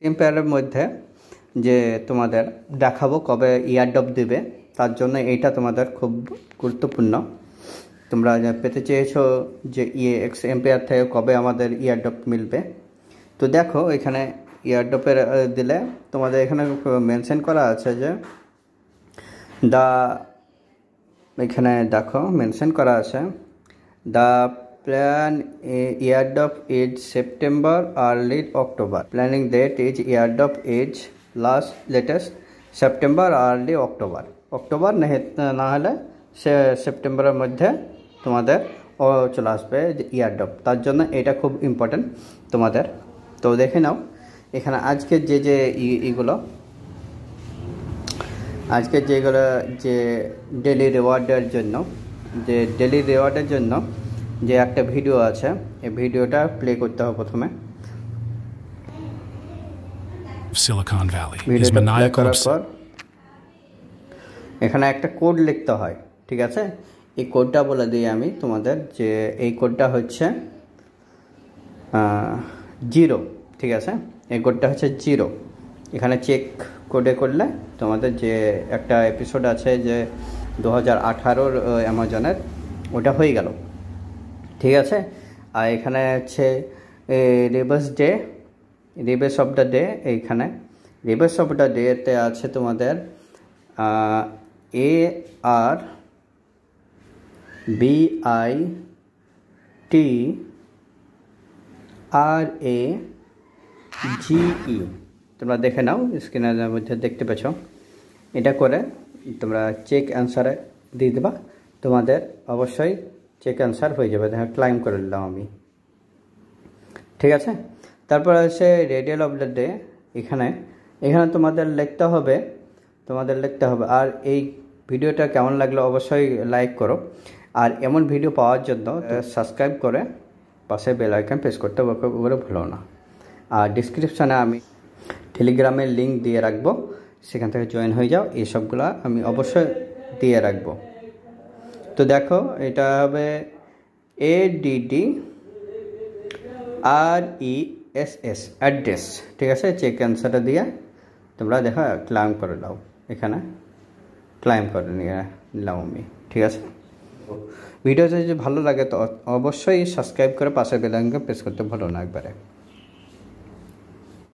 এম্পায়ারের মধ্যে যে তোমাদের দেখাবো কবে ইয়ারড্রপ দেবে, তার জন্য এইটা তোমাদের খুব গুরুত্বপূর্ণ। তোমরা পেতে চেয়েছো যে এক্স এম্পায়ার থেকে কবে আমাদের ইয়ারড্রপ মিলবে। তো দেখো এখানে ইয়ারড্রপের দিলে তোমাদের এখানে মেনশন করা আছে যে এখানে দেখো মেনশন করা আছে the plan year drop is September early October, planning date is year drop is last latest September early October না হলে সেপ্টেম্বরের মধ্যে তোমাদের চলে আসবে ইয়ারড্রপ। তার জন্য এটা খুব ইম্পর্টেন্ট তোমাদের। তো দেখে নাও এখানে আজকের যে এইগুলো আজকের যেগুলো যে ডেলি রিওয়ার্ডের জন্য যে একটা ভিডিও আছে, এই ভিডিওটা প্লে করতে হবে প্রথমে। Silicon Valley is ভিডিওটা প্লে maniacal করার পর এখানে একটা কোড লিখতে হয়, ঠিক আছে? এই কোডটা বলে দিই আমি তোমাদের, যে এই কোডটা হচ্ছে 0, ঠিক আছে? এই কোডটা হচ্ছে 0। এখানে চেক কোডে করলে তোমাদের যে একটা এপিসোড আছে যে 2018 অ্যামাজনের, ওটা হয়ে গেল, ঠিক আছে? আর এখানে হচ্ছে রিবেস অফ দ্য ডে। এইখানে রিবেস অফ দ্য ডেতে আছে তোমাদের ARBITRAGE। তোমরা দেখে নাও, স্ক্রিনের মধ্যে দেখতে পেছ। এটা করে তোমরা চেক অ্যান্সারে দিয়ে দেবা, তোমাদের অবশ্যই চেক অ্যান্সার হয়ে যাবে। দেখো ক্লাইম করে নিলাম আমি, ঠিক আছে? তারপর আছে রেডিয়াল অফ দ্য ডে। এখানে তোমাদের লিখতে হবে। আর এই ভিডিওটা কেমন লাগলো অবশ্যই লাইক করো, আর এমন ভিডিও পাওয়ার জন্য সাবস্ক্রাইব করে পাশে বেল আইকন প্রেস করতে ভুলো না। আর ডিসক্রিপশানে আমি টেলিগ্রামের লিঙ্ক দিয়ে রাখবো, সেখান থেকে জয়েন হয়ে যাও। এইসবগুলো আমি অবশ্যই দিয়ে রাখবো। তো দেখো এটা হবে ADDRESS অ্যাড্রেস, ঠিক আছে? চেক অ্যান্সারটা দিয়ে তোমরা দেখো ক্লাইম করে নাও। এখানে ক্লাইম করে নিলাম আমি, ঠিক আছে? ভিডিওটা যদি ভালো লাগে তো অবশ্যই সাবস্ক্রাইব করে পাশে বেল আইকন প্রেস করতে ভুলো না একবারে।